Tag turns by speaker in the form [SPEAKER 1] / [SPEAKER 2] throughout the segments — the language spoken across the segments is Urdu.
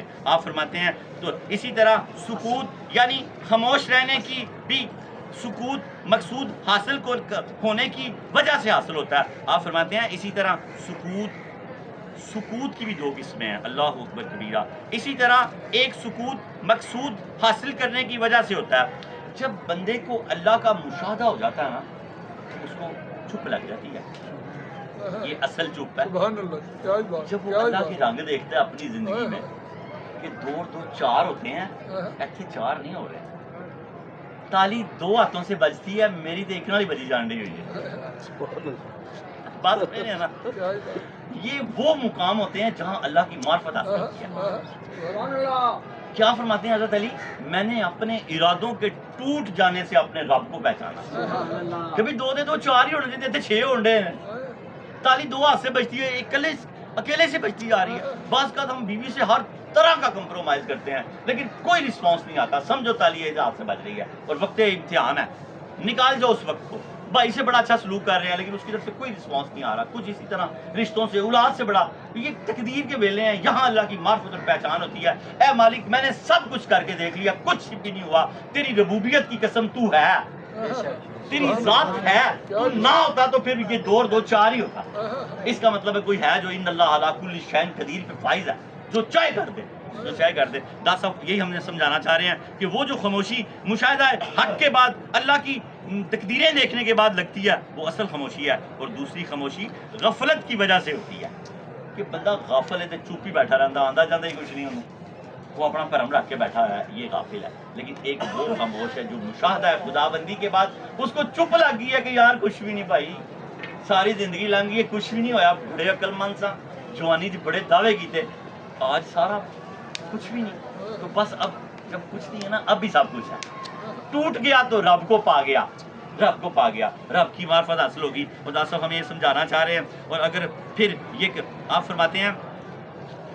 [SPEAKER 1] جائے. آپ فرماتے ہیں تو اسی طرح سکوت یعنی خاموش رہنے کی بھی سکوت مقصود حاصل ہونے کی وجہ سے حاصل ہوتا ہے. آپ فرماتے ہیں اسی طرح سکوت کی بھی دو قسمیں ہیں. اللہ اکبر کبیرہ. اسی طرح ایک سکوت مقصود حاصل کرنے کی وجہ سے ہوتا ہے. جب بندے کو اللہ کا مشاہدہ ہو جاتا ہے نا اس کو چپ لگ جاتی ہے. یہ اصل چپ ہے.
[SPEAKER 2] سبحان اللہ. کیا بات.
[SPEAKER 1] جب وہ اللہ کے رنگ دیکھتا ہے اپنی زندگی میں کہ دو چار ہوتے ہیں ایسے چار نہیں ہو رہے. تالی دو ہاتھوں سے بجتی ہے میری دیکھنے والی بجی جان رہی ہوئی ہے. بات میں نے نا یہ وہ مقام ہوتے ہیں جہاں اللہ کی معرفت حاصل ہوتی ہے. کیا فرماتے ہیں حضرت علی میں نے اپنے ارادوں کے ٹوٹ جانے سے اپنے رب کو پہچانا. کبھی دو دے دو چار ہی ہونے دیتے چھ ہونے ہیں. تالی دو ہاتھ سے بجتی ہے اکیلے سے بجتی جا رہی ہے. بعض کا ہم بیوی سے ہر طرح کا کمپرومائز کرتے ہیں لیکن کوئی رسپانس نہیں آتا. سمجھو تالی ایک ہاتھ سے بج رہی ہے اور وقت امتحان ہے نکال جاؤ اس وقت کو. بھائی سے بڑا اچھا سلوک کر رہے ہیں لیکن اس کی طرف سے کوئی رسپانس نہیں آ رہا. کچھ اسی طرح رشتوں سے اولاد سے بڑا یہ تقدیر کے ویلے ہیں. یہاں اللہ کی معرفت اور پہچان ہوتی ہے. اے مالک میں نے سب کچھ کر کے دیکھ لیا کچھ بھی نہیں ہوا. تیری ربوبیت کی قسم تو ہے تیری ذات ہے. تو نہ ہوتا تو پھر یہ دو چار ہی ہوتا. اس کا مطلب ہے کوئی ہے جو ان اللہ علی کل شیء قدیر پہ فائز ہے جو چاہے کر دے جو چاہے کر دے. داس صاحب یہی ہم نے سمجھانا چاہ رہے ہیں کہ وہ جو خاموشی مشاہدہ حق کے بعد اللہ کی تقدیریں دیکھنے کے بعد لگتی ہے وہ اصل خاموشی ہے. اور دوسری خاموشی غفلت کی وجہ سے ہوتی ہے کہ بندہ غافل ہے تو چپ ہی بیٹھا رہتا آندہ جاندہ ہی کچھ نہیں ہونا. وہ اپنا پرم رکھ کے بیٹھا ہے یہ غافل ہے. لیکن ایک وہ خاموش ہے جو مشاہدہ ہے خدا بندی کے بعد اس کو چپ لگ گئی ہے کہ یار کچھ بھی نہیں بھائی ساری زندگی لنگ گئی ہے کچھ بھی نہیں ہویا. بڑے عقل مند سا جوانی سے بڑے دعوے کیتے آج سارا کچھ بھی نہیں. تو بس اب جب کچھ نہیں ہے نا اب بھی سب کچھ ہے. ٹوٹ گیا تو رب کو پا گیا رب کی معرفت حاصل ہوگی. خدا صاحب ہمیں یہ سمجھانا چاہ رہے ہیں. اور اگر پھر یہ آپ فرماتے ہیں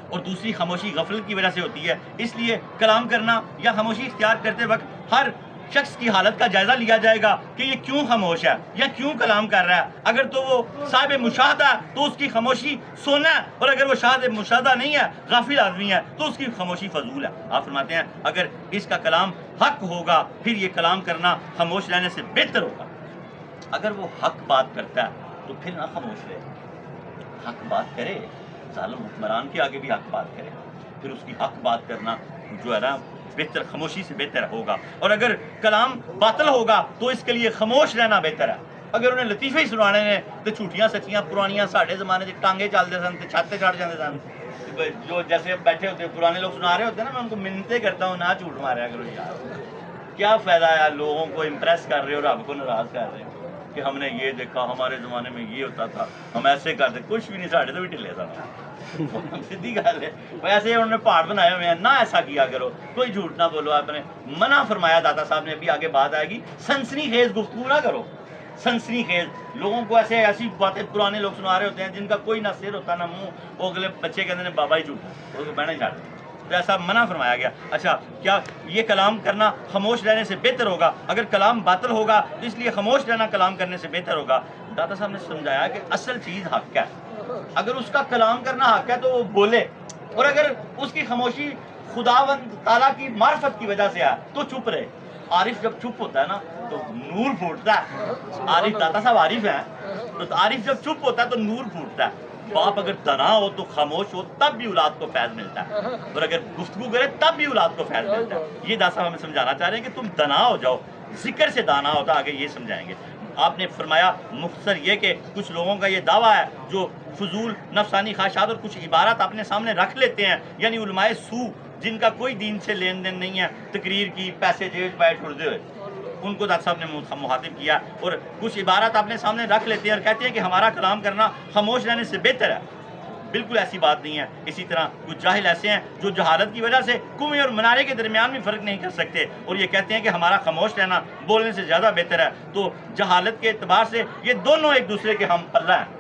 [SPEAKER 1] اور دوسری خاموشی غفلت کی وجہ سے ہوتی ہے. اس لیے کلام کرنا یا خاموشی اختیار کرتے وقت ہر شخص کی حالت کا جائزہ لیا جائے گا کہ یہ کیوں خاموش ہے یا کیوں کلام کر رہا ہے. اگر تو وہ صاحب مشاہدہ ہے تو اس کی خاموشی سونا ہے اور اگر وہ صاحب مشاہدہ نہیں ہے غافل آدمی ہے تو اس کی خاموشی فضول ہے. آپ فرماتے ہیں اگر اس کا کلام حق ہوگا پھر یہ کلام کرنا خاموش رہنے سے بہتر ہوگا. اگر وہ حق بات کرتا ہے تو پھر نہ خاموش رہے. حق بات کرے ظالم حکمران کے آگے بھی حق بات کرے پھر اس کی حق بات کرنا جو ہے نا بہتر خاموشی سے بہتر ہوگا. اور اگر کلام باطل ہوگا تو اس کے لیے خاموش رہنا بہتر ہے. اگر انہیں لطیفے ہی سنانے نے تو جھوٹیاں سچیاں پرانیاں ساڑھے زمانے سے ٹانگے چلتے سن تو چھت چڑھ جاتے سن. جو جیسے بیٹھے ہوتے پرانے لوگ سنا رہے ہوتے ہیں نا میں ان کو منتیں کرتا ہوں نہ جھوٹ ماریا کرو یار. کیا فائدہ ہے لوگوں کو امپریس کر رہے ہو رب کو ناراض کر رہے ہو کہ ہم نے یہ دیکھا ہمارے زمانے میں یہ ہوتا تھا ہم ایسے کرتے. کچھ بھی نہیں ساڑھے تو بھی ٹھلے تھا سیدھی گل ہے. ویسے انہوں نے پہاڑ بنائے ہوئے ہیں نہ ایسا کیا کرو کوئی جھوٹ نہ بولو. آپ نے منع فرمایا داتا صاحب نے ابھی آگے بات آئے گی سنسنی خیز گفتگو نہ کرو. سنسنی خیز لوگوں کو ایسی باتیں پرانے لوگ سنا رہے ہوتے ہیں جن کا کوئی نہ سر ہوتا نہ منہ. وہ اگلے بچے کہتے ہیں بابا ہی جھوٹا وہ بہنا ہی چھاڑ دیں. تو ایسا منع فرمایا گیا. اچھا کیا یہ کلام کرنا خاموش رہنے سے بہتر ہوگا؟ اگر کلام باطل ہوگا تو اس لیے خاموش رہنا کلام کرنے سے بہتر ہوگا. داتا صاحب نے سمجھایا کہ اصل چیز حق ہے. اگر اس کا کلام کرنا حق ہے تو وہ بولے اور اگر اس کی خاموشی خداوند تعالیٰ کی معرفت کی وجہ سے ہے تو چپ رہے. عارف جب چپ ہوتا ہے نا تو نور پھوٹتا ہے. عارف داتا صاحب عارف ہیں تو عارف جب چپ ہوتا ہے تو نور پھوٹتا ہے. باپ اگر دنا ہو تو خاموش ہو تب بھی اولاد کو فیض ملتا ہے اور اگر گفتگو کرے تب بھی اولاد کو فیض ملتا ہے. یہ داتا صاحب ہمیں سمجھانا چاہ رہے ہیں کہ تم دنا ہو جاؤ ذکر سے دانا ہوتا. آگے یہ سمجھائیں گے. آپ نے فرمایا مختصر یہ کہ کچھ لوگوں کا یہ دعویٰ ہے جو فضول نفسانی خواہشات اور کچھ عبارات اپنے سامنے رکھ لیتے ہیں یعنی علماء سو جن کا کوئی دین سے لین دین نہیں ہے تقریر کی پیسے جیب بیٹھ اڑتے ہوئے ان کو داتا صاحب نے مخاطب کیا اور کچھ عبارات اپنے سامنے رکھ لیتے ہیں اور کہتے ہیں کہ ہمارا کلام کرنا خاموش رہنے سے بہتر ہے. بالکل ایسی بات نہیں ہے. اسی طرح کچھ جاہل ایسے ہیں جو جہالت کی وجہ سے کنویں اور منارے کے درمیان بھی فرق نہیں کر سکتے اور یہ کہتے ہیں کہ ہمارا خاموش رہنا بولنے سے زیادہ بہتر ہے. تو جہالت کے اعتبار سے یہ دونوں ایک دوسرے کے ہم پلہ ہیں.